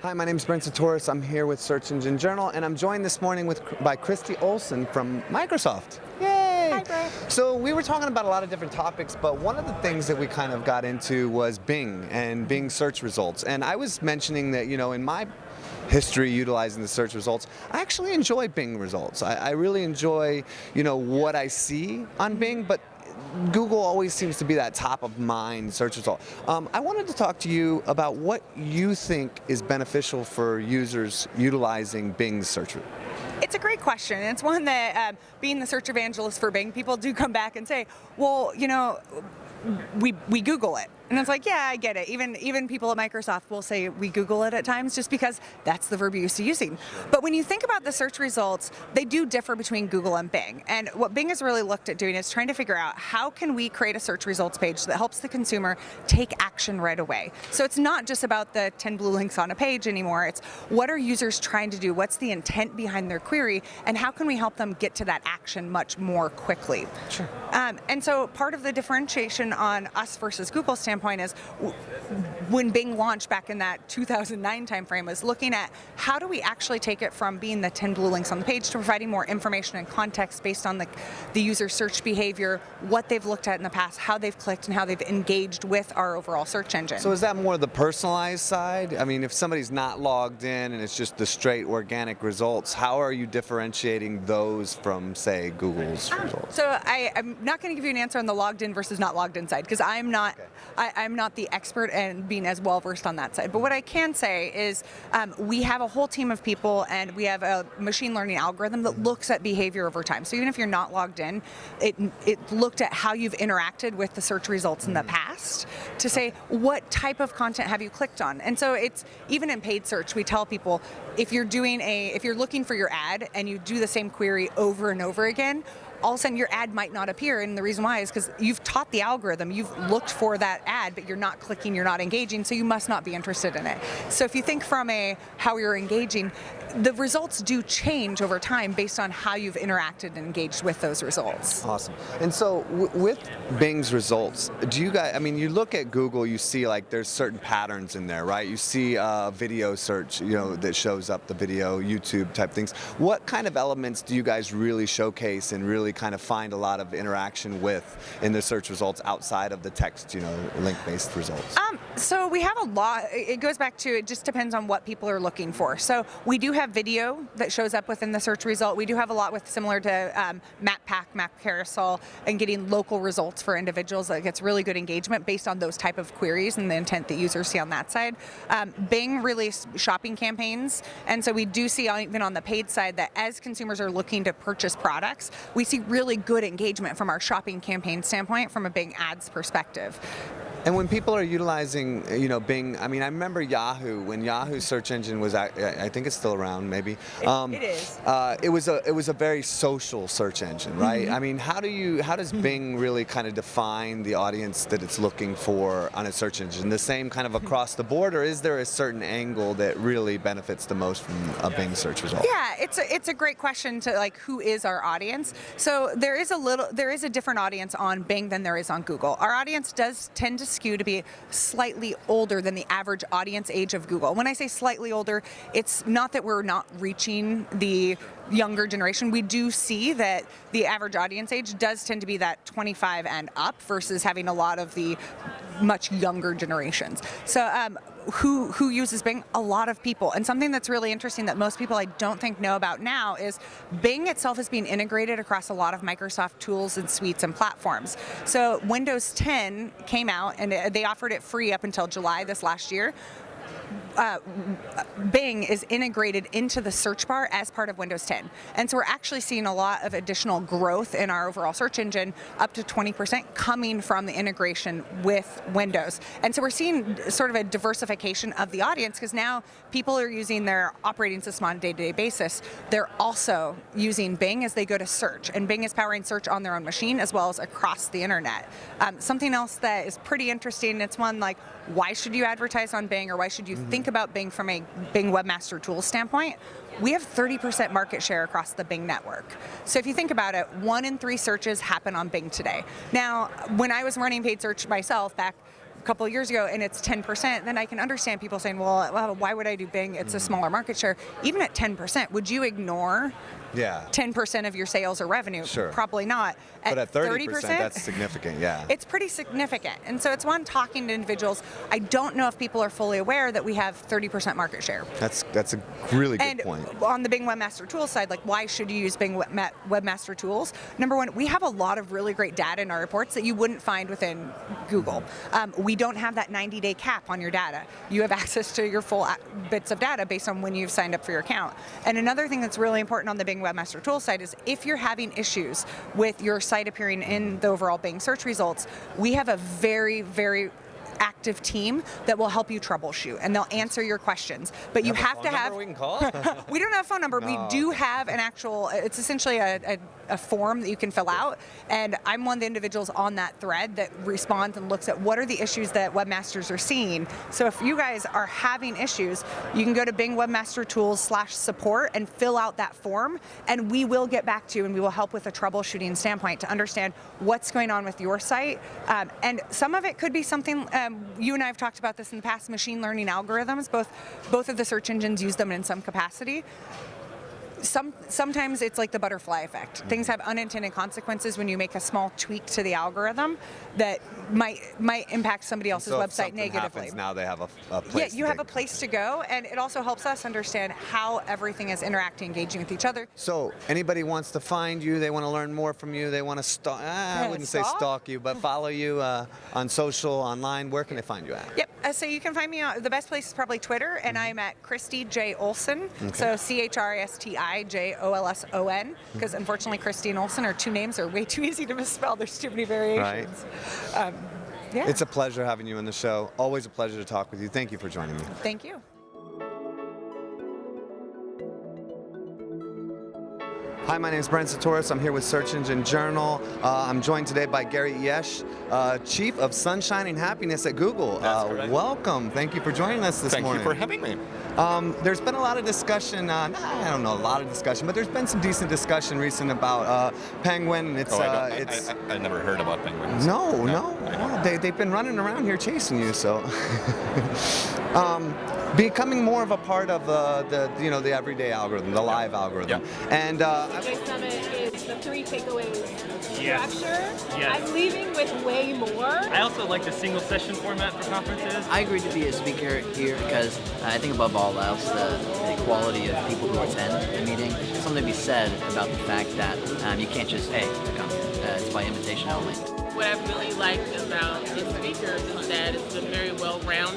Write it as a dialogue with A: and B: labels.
A: Hi, my name is Brent Satoris. I'm here with Search Engine Journal, and I'm joined this morning by Christi Olson from Microsoft. Yay!
B: Hi, Brent.
A: So we were talking about a lot of different topics, but one of the things that we kind of got into was Bing and Bing search results. And I was mentioning that, in my history utilizing the search results, I actually enjoy Bing results. I really enjoy, what I see on Bing, but Google always seems to be that top of mind search result. I wanted to talk to you about what you think is beneficial for users utilizing Bing's search result.
B: It's a great question. It's one that, being the search evangelist for Bing, people do come back and say, well, we Google it. And it's like, yeah, I get it. Even people at Microsoft will say we Google it at times just because that's the verb you're used to using. But when you think about the search results, they do differ between Google and Bing. And what Bing has really looked at doing is trying to figure out how can we create a search results page that helps the consumer take action right away. So it's not just about the 10 blue links on a page anymore. It's what are users trying to do? What's the intent behind their query? And how can we help them get to that action much more quickly?
A: Sure.
B: And so part of the differentiation on us versus Google standpoint is when Bing launched back in that 2009 timeframe was looking at how do we actually take it from being the 10 blue links on the page to providing more information and context based on the user search behavior, what they've looked at in the past, how they've clicked, and how they've engaged with our overall search engine.
A: So is that more the personalized side? I mean, if somebody's not logged in and it's just the straight organic results, how are you differentiating those from, say, Google's results?
B: So I'm not going to give you an answer on the logged in versus not logged in side because I'm not I'm not the expert and being as well versed on that side. But what I can say is we have a whole team of people and we have a machine learning algorithm that looks at behavior over time. So even if you're not logged in, it looked at how you've interacted with the search results in the past to say what type of content have you clicked on. And so it's even in paid search, we tell people if you're looking for your ad and you do the same query over and over again, all of a sudden your ad might not appear, and the reason why is because you've taught the algorithm, you've looked for that ad, but you're not clicking, you're not engaging, so you must not be interested in it. So if you think from how you're engaging, the results do change over time based on how you've interacted and engaged with those results.
A: Awesome. And so with Bing's results, do you guys, you look at Google, you see like there's certain patterns in there, right? You see video search, that shows up the video, YouTube type things. What kind of elements do you guys really showcase and really kind of find a lot of interaction with in the search results outside of the text, link-based results?
B: So we have a lot. It goes back to, it just depends on what people are looking for. So we do have video that shows up within the search result. We do have a lot with similar to map pack, map carousel, and getting local results for individuals that gets really good engagement based on those type of queries and the intent that users see on that side. Bing released shopping campaigns, and so we do see even on the paid side that as consumers are looking to purchase products, we see really good engagement from our shopping campaign standpoint from a Bing ads perspective.
A: And when people are utilizing, Bing, I remember Yahoo, when Yahoo search engine was, I think it's still around, maybe.
B: It is.
A: It was a very social search engine, right?
B: Mm-hmm.
A: How does Bing really kind of define the audience that it's looking for on a search engine? The same kind of across the board, or is there a certain angle that really benefits the most from a Bing search result?
B: Yeah, it's a great question to who is our audience. So there is a different audience on Bing than there is on Google. Our audience does tend to skew to be slightly older than the average audience age of Google. When I say slightly older, it's not that we're not reaching the younger generation. We do see that the average audience age does tend to be that 25 and up versus having a lot of the much younger generations. So who uses Bing? A lot of people. And something that's really interesting that most people I don't think know about now is Bing itself is being integrated across a lot of Microsoft tools and suites and platforms. So Windows 10 came out and they offered it free up until July this last year. Bing is integrated into the search bar as part of Windows 10. And so we're actually seeing a lot of additional growth in our overall search engine, up to 20% coming from the integration with Windows. And so we're seeing sort of a diversification of the audience because now people are using their operating system on a day-to-day basis. They're also using Bing as they go to search. And Bing is powering search on their own machine as well as across the internet. Something else that is pretty interesting, it's one like, why should you advertise on Bing or why should you think about Bing from a Bing Webmaster Tools standpoint? We have 30% market share across the Bing network. So if you think about it, 1 in 3 searches happen on Bing today. Now, when I was running paid search myself back couple of years ago and it's 10%, then I can understand people saying, well, why would I do Bing? It's a smaller market share. Even at 10%, would you ignore 10% of your sales or revenue?
A: Sure.
B: Probably not.
A: But at 30%, that's significant, yeah.
B: It's pretty significant. And so it's one, talking to individuals. I don't know if people are fully aware that we have 30% market share.
A: That's a really good point.
B: On the Bing Webmaster Tools side, like, why should you use Bing Webmaster Tools? Number one, we have a lot of really great data in our reports that you wouldn't find within Google. We don't have that 90-day cap on your data. You have access to your full bits of data based on when you've signed up for your account. And another thing that's really important on the Bing Webmaster Tools side is if you're having issues with your site appearing in the overall Bing search results, we have a very, very active team that will help you troubleshoot, and they'll answer your questions. But you have to have.
A: We can call.
B: We don't have a phone number.
A: No.
B: We do have an actual. It's essentially a form that you can fill out, and I'm one of the individuals on that thread that responds and looks at what are the issues that webmasters are seeing. So if you guys are having issues, you can go to Bing Webmaster Tools/support and fill out that form, and we will get back to you and we will help with a troubleshooting standpoint to understand what's going on with your site. And some of it could be something. You and I have talked about this in the past, machine learning algorithms. Both of the search engines use them in some capacity. Sometimes it's like the butterfly effect. Things have unintended consequences when you make a small tweak to the algorithm that might impact somebody else's website negatively.
A: Happens, now they have a place.
B: Yeah, you have a place to go, and it also helps us understand how everything is interacting, engaging with each other.
A: So anybody wants to find you, they want to learn more from you, they want to stalk. I wouldn't say stalk you, but follow you on social, online. Where can they find you at?
B: Yep. So you can find me on the best place is probably Twitter, and I'm at Christi J Olson.
A: Okay.
B: So ChristiJolson, because unfortunately Christi and Olson are two names that are way too easy to misspell. There's too many variations.
A: Right.
B: Yeah.
A: It's a pleasure having you on the show. Always a pleasure to talk with you. Thank you for joining me.
B: Thank you.
A: Hi, my name is Brent Satoris. I'm here with Search Engine Journal. I'm joined today by Gary Yesh, Chief of Sunshine and Happiness at Google.
C: That's correct.
A: Welcome. Thank you for joining us this morning.
C: Thank you for having me.
A: There's been a lot of discussion, I don't know, a lot of discussion, but there's been some decent discussion recent about Penguin.
C: I never heard about Penguins.
A: No. Well, they've been running around here chasing you, so. Becoming more of a part of the everyday algorithm, the live algorithm.
C: Yep.
A: And
D: Today's summit is the 3 takeaways.
E: Yes.
D: Structure.
E: Yes.
D: I'm leaving with way more.
E: I also like the single session format for conferences.
F: I agreed to be a speaker here because I think above all else the quality of people who attend the meeting. There's something to be said about the fact that you can't just, hey, come here. It's by invitation only.
G: What I've really liked about the speakers is that it's been very well-rounded.